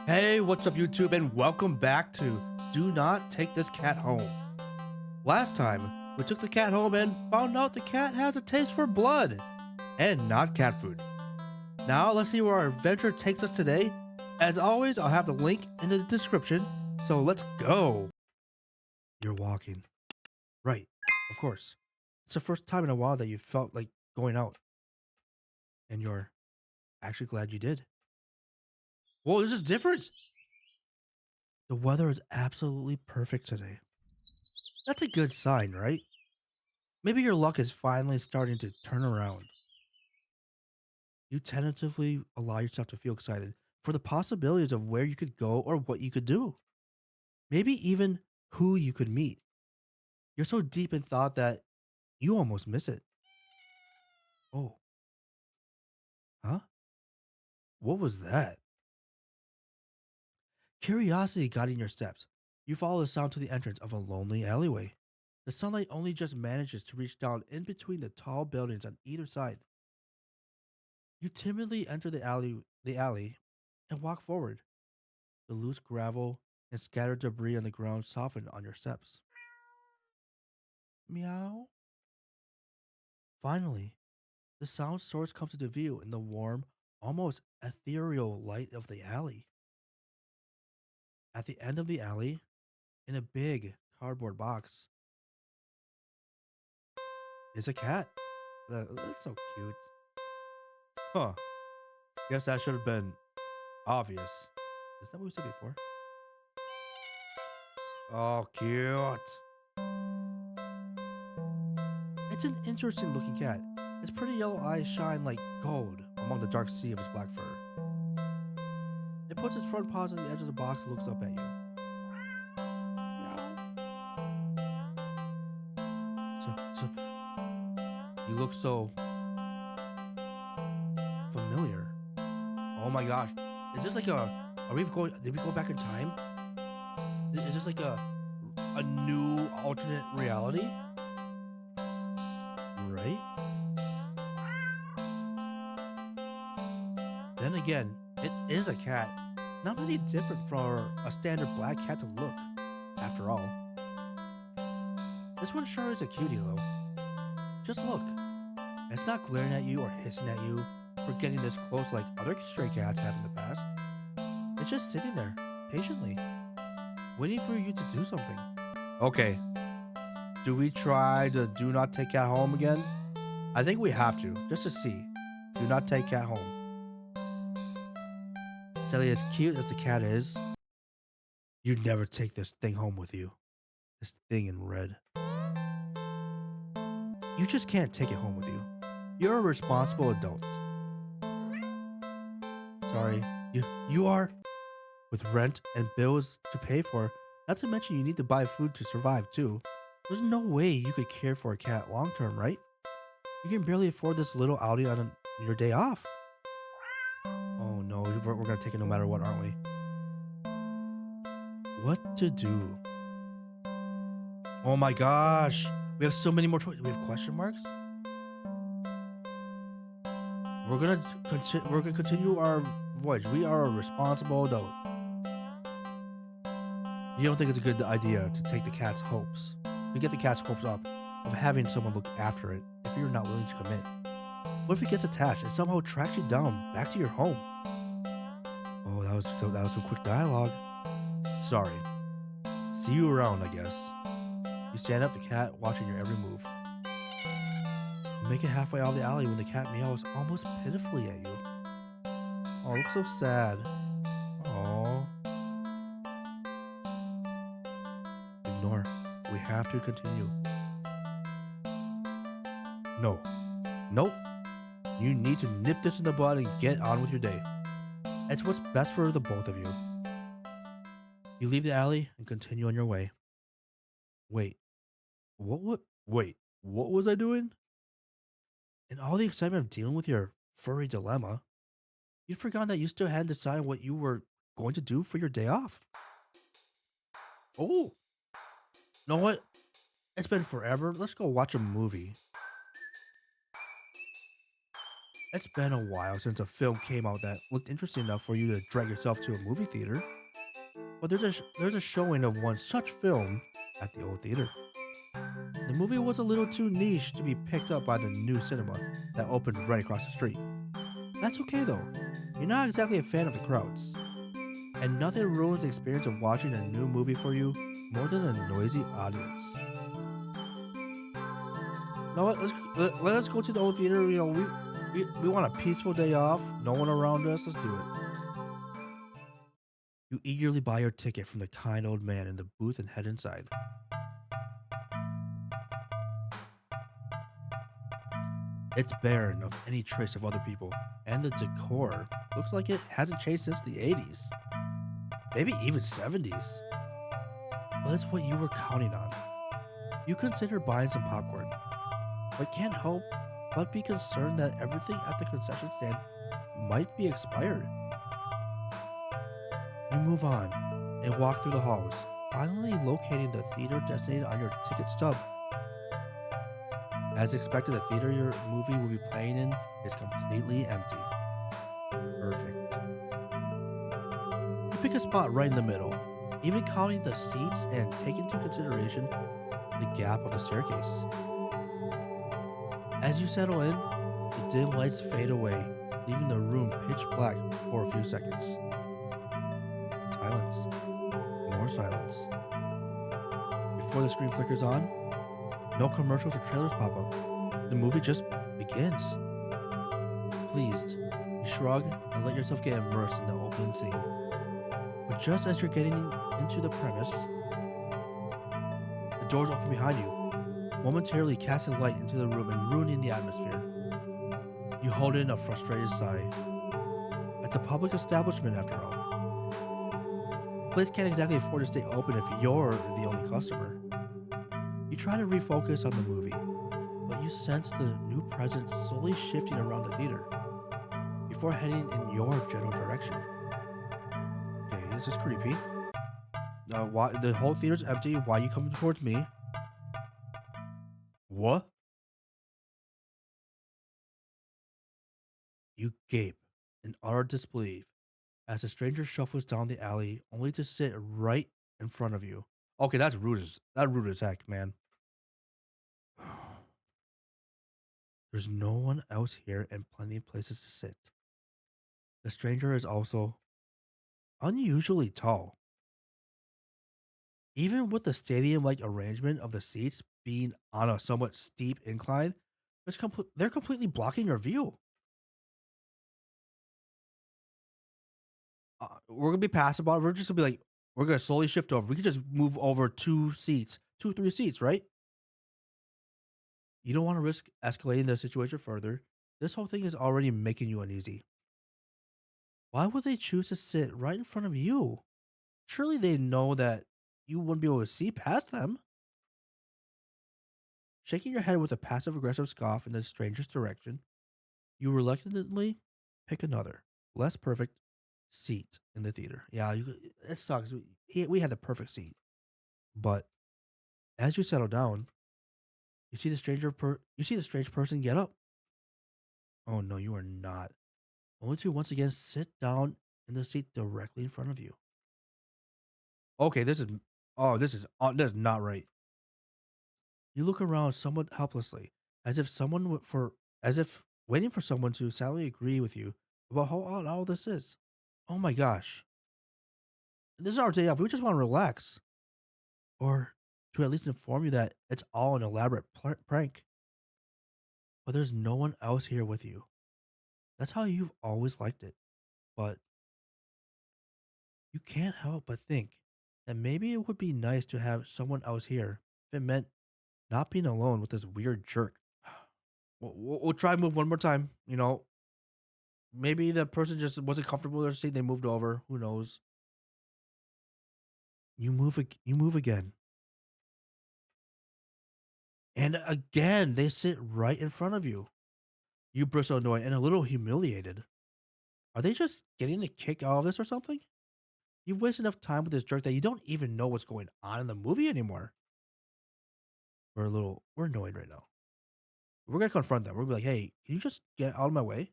Hey, what's up, YouTube, and welcome back to Do Not Take This Cat Home. Last time, we took the cat home and found out the cat has a taste for blood and not cat food. Now, let's see where our adventure takes us today. As always, I'll have the link in the description, so let's go. You're walking. Right, of course. It's the first time in a while that you felt like going out, and you're actually glad you did. Whoa, this is different. The weather is absolutely perfect today. That's a good sign, right? Maybe your luck is finally starting to turn around. You tentatively allow yourself to feel excited for the possibilities of where you could go or what you could do. Maybe even who you could meet. You're so deep in thought that you almost miss it. Oh, huh? What was that? Curiosity guiding your steps. You follow the sound to the entrance of a lonely alleyway. The sunlight only just manages to reach down in between the tall buildings on either side. You timidly enter the alley and walk forward. The loose gravel and scattered debris on the ground soften on your steps. Meow. Finally, the sound source comes into view in the warm, almost ethereal light of the alley. At the end of the alley, in a big cardboard box, is a cat. That's so cute. Huh. Guess that should have been obvious. Is that what we said before? Oh, cute. It's an interesting looking cat. Its pretty yellow eyes shine like gold among the dark sea of its black fur. It puts its front paws on the edge of the box and looks up at you. Meow. So, you look so familiar. Oh my gosh. Is this like did we go back in time? Is this like a new alternate reality? Right? Then again, it is a cat. Not really different from a standard black cat to look, after all. This one sure is a cutie though. Just look. It's not glaring at you or hissing at you for getting this close like other stray cats have in the past. It's just sitting there, patiently, waiting for you to do something. Okay, do we try to do not take cat home again? I think we have to, just to see. Do not take cat home. Sally, as cute as the cat is, you'd never take this thing home with you. This thing in red. You just can't take it home with you. You're a responsible adult. Sorry, you are. With rent and bills to pay for, not to mention you need to buy food to survive too. There's no way you could care for a cat long term, right? You can barely afford this little outing on your day off. Oh no, we're gonna take it no matter what, aren't we? What to do? Oh my gosh, we have so many more choices. We have question marks. We're gonna continue our voyage. We are a responsible adult. You don't think it's a good idea to take the cat's hopes, to get the cat's hopes up of having someone look after it if you're not willing to commit? What if it gets attached and somehow tracks you down back to your home? Oh, that was some quick dialogue. Sorry. See you around, I guess. You stand up the cat, watching your every move. You make it halfway out of the alley when the cat meows almost pitifully at you. Oh, it looks so sad. Oh. Ignore. We have to continue. No. Nope. You need to nip this in the bud and get on with your day. It's what's best for the both of you. You leave the alley and continue on your way. Wait. What was I doing? In all the excitement of dealing with your furry dilemma, you'd forgotten that you still hadn't decided what you were going to do for your day off. Oh, know what? It's been forever. Let's go watch a movie. It's been a while since a film came out that looked interesting enough for you to drag yourself to a movie theater, but there's a showing of one such film at the old theater. The movie was a little too niche to be picked up by the new cinema that opened right across the street. That's okay though. You're not exactly a fan of the crowds, and nothing ruins the experience of watching a new movie for you more than a noisy audience. Now let us go to the old theater. We want a peaceful day off, no one around us. Let's do it. You eagerly buy your ticket from the kind old man in the booth and head inside. It's barren of any trace of other people, and the decor looks like it hasn't changed since the 80s, maybe even 70s. But it's what you were counting on. You consider buying some popcorn, but can't help but be concerned that everything at the concession stand might be expired. You move on and walk through the halls, finally locating the theater designated on your ticket stub. As expected, the theater your movie will be playing in is completely empty. Perfect. You pick a spot right in the middle, even counting the seats and take into consideration the gap of the staircase. As you settle in, the dim lights fade away, leaving the room pitch black for a few seconds. Silence. More silence. Before the screen flickers on, no commercials or trailers pop up. The movie just begins. Pleased, you shrug and let yourself get immersed in the opening scene. But just as you're getting into the premise, the doors open behind you, momentarily casting light into the room and ruining the atmosphere. You hold in a frustrated sigh. It's a public establishment after all. The place can't exactly afford to stay open if you're the only customer. You try to refocus on the movie, but you sense the new presence slowly shifting around the theater before heading in your general direction. Okay, this is creepy. Why the whole theater's empty? Why are you coming towards me? What? You gape in utter disbelief as the stranger shuffles down the alley, only to sit right in front of you. Okay, that's rude as heck, man. There's no one else here and plenty of places to sit. The stranger is also unusually tall. Even with the stadium like arrangement of the seats being on a somewhat steep incline, they're completely blocking your view. We're gonna be passive about it. We're just gonna be like, we're gonna slowly shift over. We could just move over two seats, two, three seats, right? You don't want to risk escalating the situation further. This whole thing is already making you uneasy. Why would they choose to sit right in front of you? Surely they know that you wouldn't be able to see past them. Shaking your head with a passive aggressive scoff in the stranger's direction, you reluctantly pick another, less perfect seat in the theater. Yeah, it sucks. We had the perfect seat. But as you settle down, you see the strange person get up. Oh no, you are not. Only to once again sit down in the seat directly in front of you. Okay, this is not right. You look around somewhat helplessly, as if as if waiting for someone to sadly agree with you about how odd all this is. Oh my gosh, this is our day off. We just want to relax, or to at least inform you that it's all an elaborate prank. But there's no one else here with you. That's how you've always liked it. But you can't help but think that maybe it would be nice to have someone else here if it meant not being alone with this weird jerk. We'll try and move one more time. Maybe the person just wasn't comfortable with their seat. They moved over. Who knows? You move again, and again they sit right in front of you. You bristle annoyed and a little humiliated. Are they just getting a kick out of this or something? You've wasted enough time with this jerk that you don't even know what's going on in the movie anymore. We're annoyed right now. We're gonna confront them. We're gonna be like, hey, can you just get out of my way?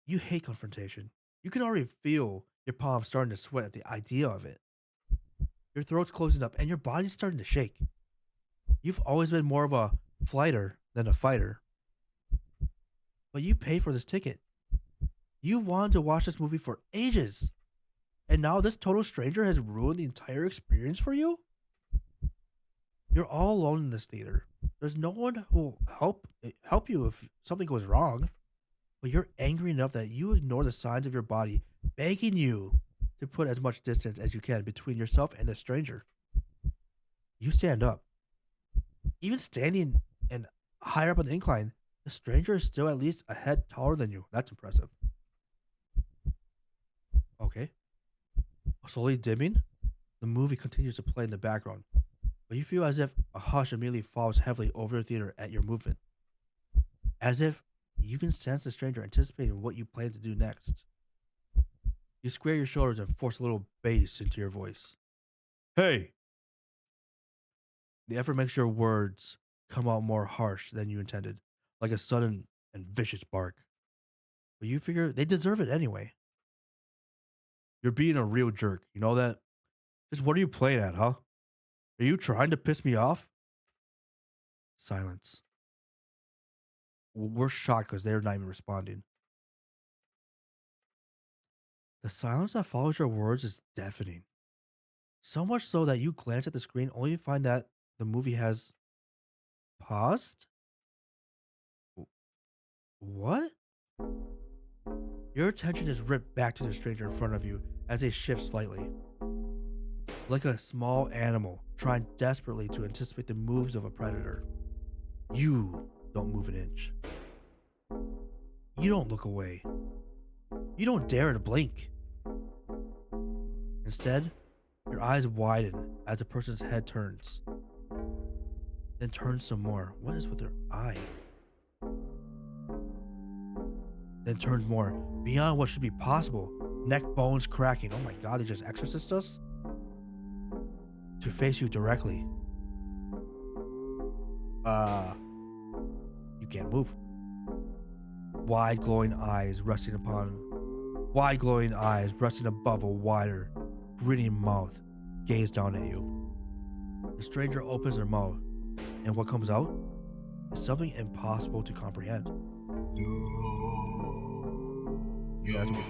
You hate confrontation. You can already feel your palms starting to sweat at the idea of it. Your throat's closing up and your body's starting to shake. You've always been more of a flighter than a fighter, but you paid for this ticket. You wanted to watch this movie for ages, and now this total stranger has ruined the entire experience for you? You're all alone in this theater. There's no one who will help you if something goes wrong. But you're angry enough that you ignore the signs of your body begging you to put as much distance as you can between yourself and the stranger. You stand up. Even standing and higher up on the incline, the stranger is still at least a head taller than you. That's impressive. Okay. Slowly dimming, the movie continues to play in the background, but you feel as if a hush immediately falls heavily over the theater at your movement. As if you can sense the stranger anticipating what you plan to do next. You square your shoulders and force a little bass into your voice. Hey! The effort makes your words come out more harsh than you intended, like a sudden and vicious bark. But you figure they deserve it anyway. You're being a real jerk, you know that? Just what are you playing at, huh? Are you trying to piss me off? Silence. We're shocked because they're not even responding. The silence that follows your words is deafening. So much so that you glance at the screen only to find that the movie has paused? What? Your attention is ripped back to the stranger in front of you as they shift slightly. Like a small animal trying desperately to anticipate the moves of a predator. You don't move an inch. You don't look away. You don't dare to blink. Instead, your eyes widen as the person's head turns. Then turns some more. What is with their eye? Then turns more, beyond what should be possible. Neck bones cracking. Oh my god, they just exorcised us? To face you directly. You can't move. Wide glowing eyes resting above a wider, grinning mouth gaze down at you. The stranger opens their mouth, and what comes out is something impossible to comprehend. That's what,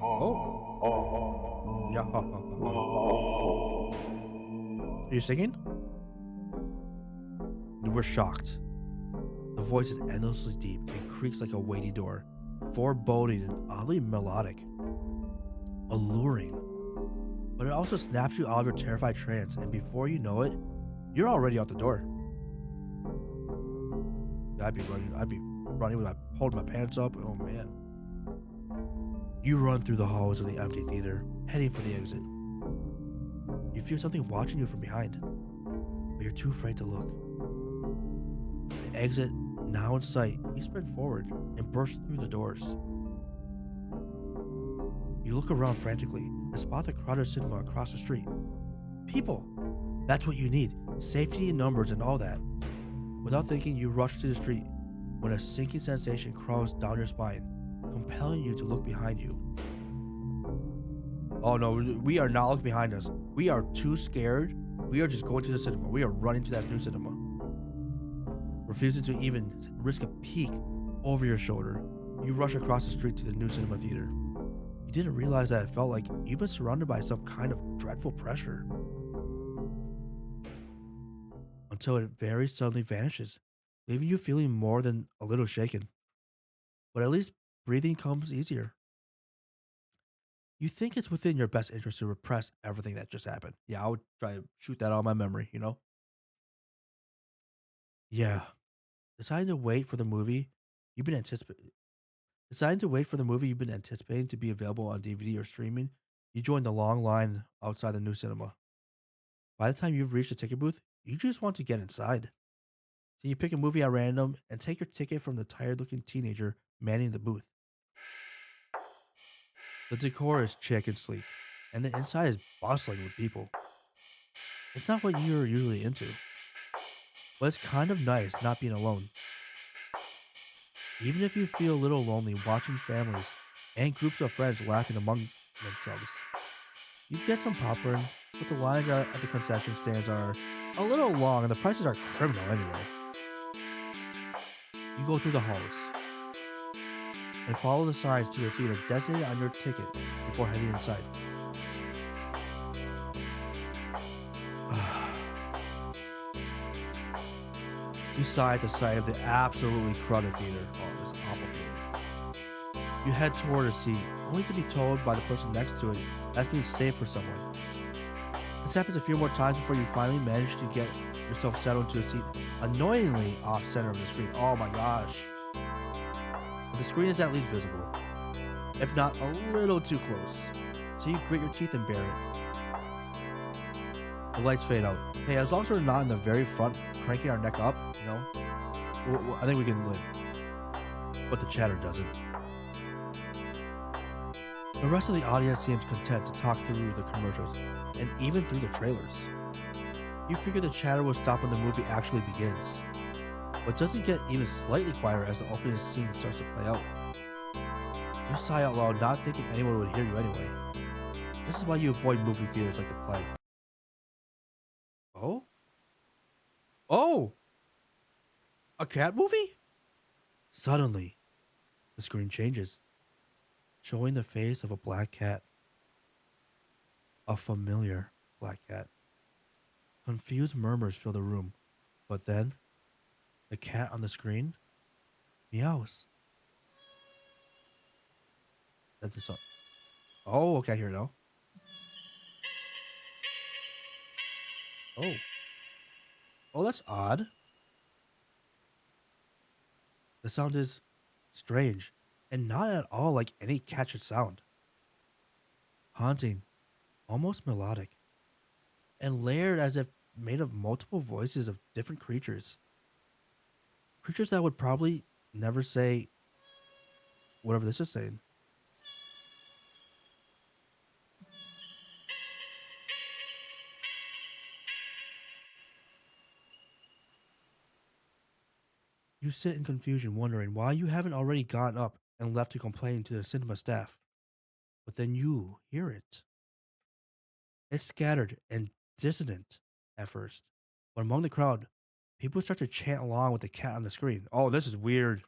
oh, oh, yeah. Are you singing? We're shocked. The voice is endlessly deep and creaks like a weighty door, foreboding and oddly melodic, alluring. But it also snaps you out of your terrified trance, and before you know it, you're already out the door. I'd be running with holding my pants up. Oh man. You run through the halls of the empty theater, heading for the exit. You feel something watching you from behind, but you're too afraid to look. The exit, now in sight, you sprint forward and burst through the doors. You look around frantically and spot the crowded cinema across the street. People! That's what you need. Safety in numbers and all that. Without thinking, you rush to the street when a sinking sensation crawls down your spine, compelling you to look behind you. Oh no, we are not looking behind us. We are too scared. We are just going to the cinema. We are running to that new cinema. Refusing to even risk a peek over your shoulder, you rush across the street to the new cinema theater. You didn't realize that it felt like you've been surrounded by some kind of dreadful pressure. Until it very suddenly vanishes, leaving you feeling more than a little shaken. But at least breathing comes easier. You think it's within your best interest to repress everything that just happened. Yeah, I would try to shoot that out of my memory, you know? Yeah. Deciding to wait for the movie you've been anticipating. Deciding to wait for the movie you've been anticipating to be available on DVD or streaming, you join the long line outside the new cinema. By the time you've reached the ticket booth, you just want to get inside. So you pick a movie at random and take your ticket from the tired looking teenager manning the booth. The decor is chic and sleek, and the inside is bustling with people. It's not what you're usually into, but it's kind of nice not being alone. Even if you feel a little lonely watching families and groups of friends laughing among themselves, you get some popcorn, but the lines at the concession stands are a little long and the prices are criminal anyway. You go through the halls and follow the signs to the theater designated on your ticket before heading inside. You sigh at the sight of the absolutely crowded theater. Oh, this awful feeling. You head toward a seat, only to be told by the person next to it that's been saved for someone. This happens a few more times before you finally manage to get yourself settled into a seat annoyingly off center of the screen. Oh my gosh. But the screen is at least visible, if not a little too close. So you grit your teeth and bear it. The lights fade out. Hey, as long as we're not in the very front, cranking our neck up, you know, I think we can live. But the chatter doesn't. The rest of the audience seems content to talk through the commercials and even through the trailers. You figure the chatter will stop when the movie actually begins, but doesn't get even slightly quieter as the opening scene starts to play out. You sigh out loud, not thinking anyone would hear you anyway. This is why you avoid movie theaters like the plague. Oh? Oh! A cat movie? Suddenly, the screen changes, showing the face of a black cat. A familiar black cat. Confused murmurs fill the room, but then, the cat on the screen meows. That's the song. Oh, okay, here we go. Oh. Oh, that's odd. The sound is strange and not at all like any cat should sound. Haunting, almost melodic, and layered as if made of multiple voices of different creatures. Creatures that would probably never say whatever this is saying. You sit in confusion, wondering why you haven't already gotten up and left to complain to the cinema staff. But then you hear it. It's scattered and dissonant at first, but among the crowd, people start to chant along with the cat on the screen. Oh, this is weird.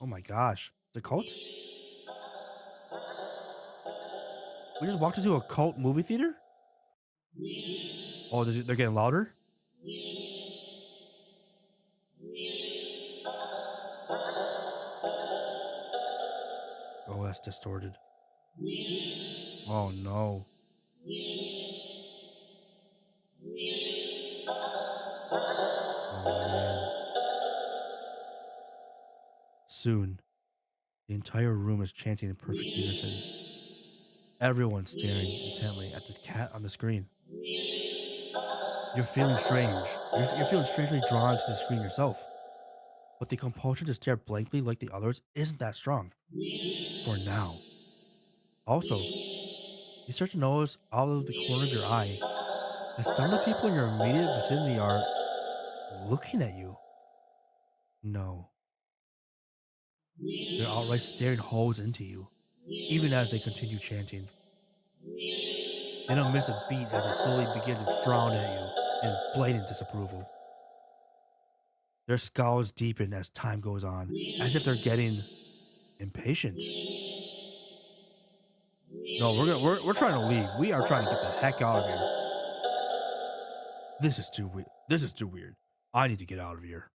Oh my gosh. The cult? We just walked into a cult movie theater? Oh, they're getting louder? Oh, that's distorted. Oh no. Oh man. Soon, the entire room is chanting in perfect unison. Everyone's staring intently at the cat on the screen. You're feeling strange. You're feeling strangely drawn to the screen yourself. But the compulsion to stare blankly like the others isn't that strong. For now. Also, you start to notice out of the corner of your eye that some of the people in your immediate vicinity are looking at you. No. They're outright staring holes into you, even as they continue chanting. They don't miss a beat as they slowly begin to frown at you in blatant disapproval. Their scowls deepen as time goes on, as if they're getting impatient. No, we're trying to leave. We are trying to get the heck out of here. This is too weird. This is too weird. I need to get out of here.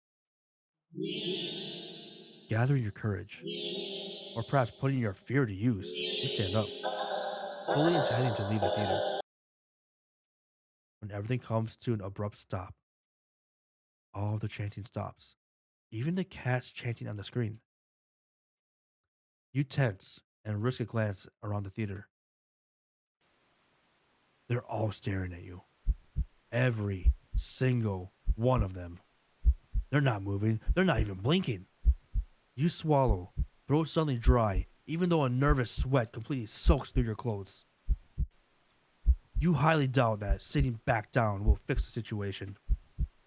Gathering your courage, or perhaps putting your fear to use, you stand up, fully intending to leave the theater. When everything comes to an abrupt stop, all of the chanting stops, even the cats chanting on the screen. You tense and risk a glance around the theater. They're all staring at you. Every single one of them. They're not moving. They're not even blinking. You swallow, throat suddenly dry, even though a nervous sweat completely soaks through your clothes. You highly doubt that sitting back down will fix the situation.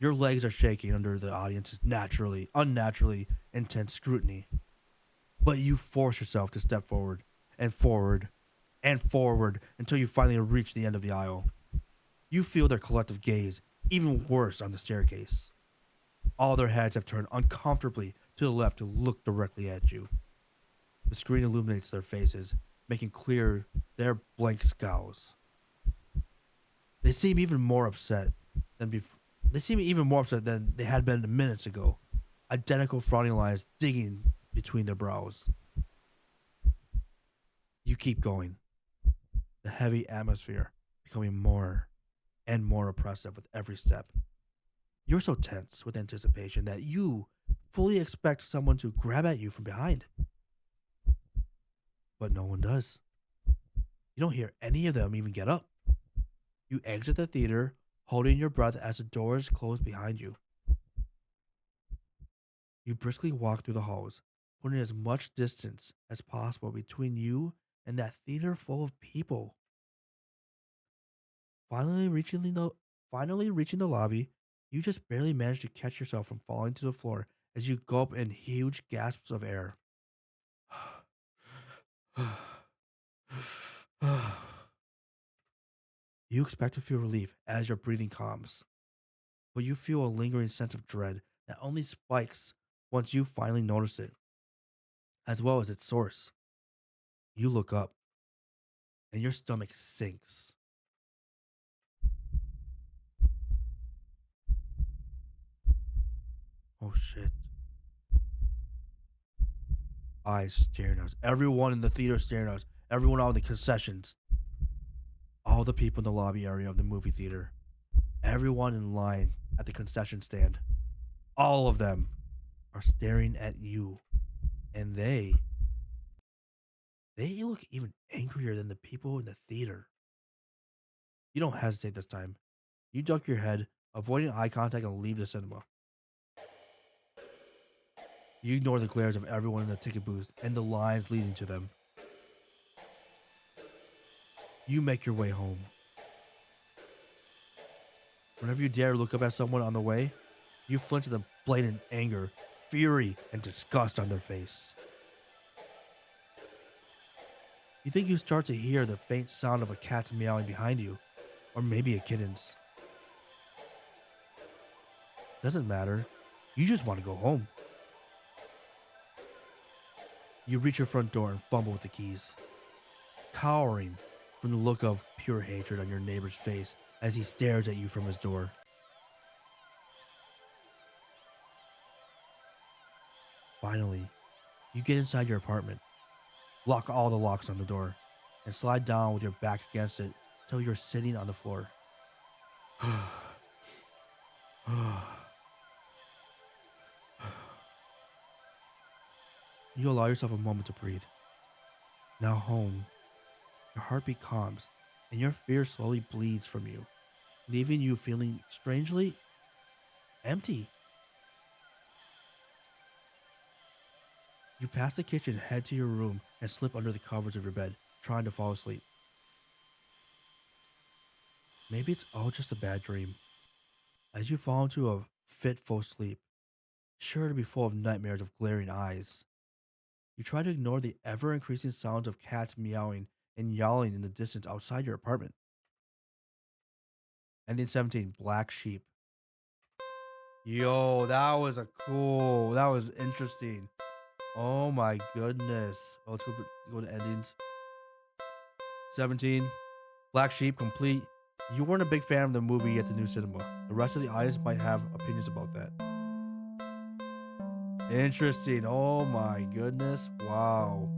Your legs are shaking under the audience's unnaturally intense scrutiny. But you force yourself to step forward and forward and forward until you finally reach the end of the aisle. You feel their collective gaze, even worse on the staircase. All their heads have turned uncomfortably to the left to look directly at you. The screen illuminates their faces, making clear their blank scowls. They seem even more upset than before. They seem even more upset than they had been minutes ago. Identical frowning lines digging between their brows. You keep going, the heavy atmosphere becoming more and more oppressive with every step. You're so tense with anticipation that you fully expect someone to grab at you from behind. But no one does. You don't hear any of them even get up. You exit the theater, holding your breath as the doors close behind you. You briskly walk through the halls, putting as much distance as possible between you and that theater full of people. Finally reaching the finally reaching the lobby, you just barely manage to catch yourself from falling to the floor as you gulp in huge gasps of air. You expect to feel relief as your breathing calms, but you feel a lingering sense of dread that only spikes once you finally notice it, as well as its source. You look up, and your stomach sinks. Oh shit. Eyes staring at us. Everyone in the theater staring at us. Everyone out in the concessions. All the people in the lobby area of the movie theater. Everyone in line at the concession stand. All of them are staring at you. And they look even angrier than the people in the theater. You don't hesitate this time. You duck your head, avoiding eye contact, and leave the cinema. You ignore the glares of everyone in the ticket booth and the lines leading to them. You make your way home. Whenever you dare look up at someone on the way, you flinch at the blatant anger, fury, and disgust on their face. You think you start to hear the faint sound of a cat's meowing behind you, or maybe a kitten's. Doesn't matter. You just want to go home. You reach your front door and fumble with the keys, cowering from the look of pure hatred on your neighbor's face as he stares at you from his door. Finally, you get inside your apartment, lock all the locks on the door, and slide down with your back against it till you're sitting on the floor. You allow yourself a moment to breathe. Now home, your heartbeat calms, and your fear slowly bleeds from you, leaving you feeling strangely empty. You pass the kitchen, head to your room, and slip under the covers of your bed, trying to fall asleep. Maybe it's all just a bad dream. As you fall into a fitful sleep, sure to be full of nightmares of glaring eyes, you try to ignore the ever increasing sounds of cats meowing and yowling in the distance outside your apartment. Ending 17, Black Sheep. Yo, that was interesting. Oh my goodness. Oh, let's go to endings. 17, Black Sheep, complete. You weren't a big fan of the movie at the new cinema. The rest of the audience might have opinions about that. Interesting. Oh my goodness. Wow.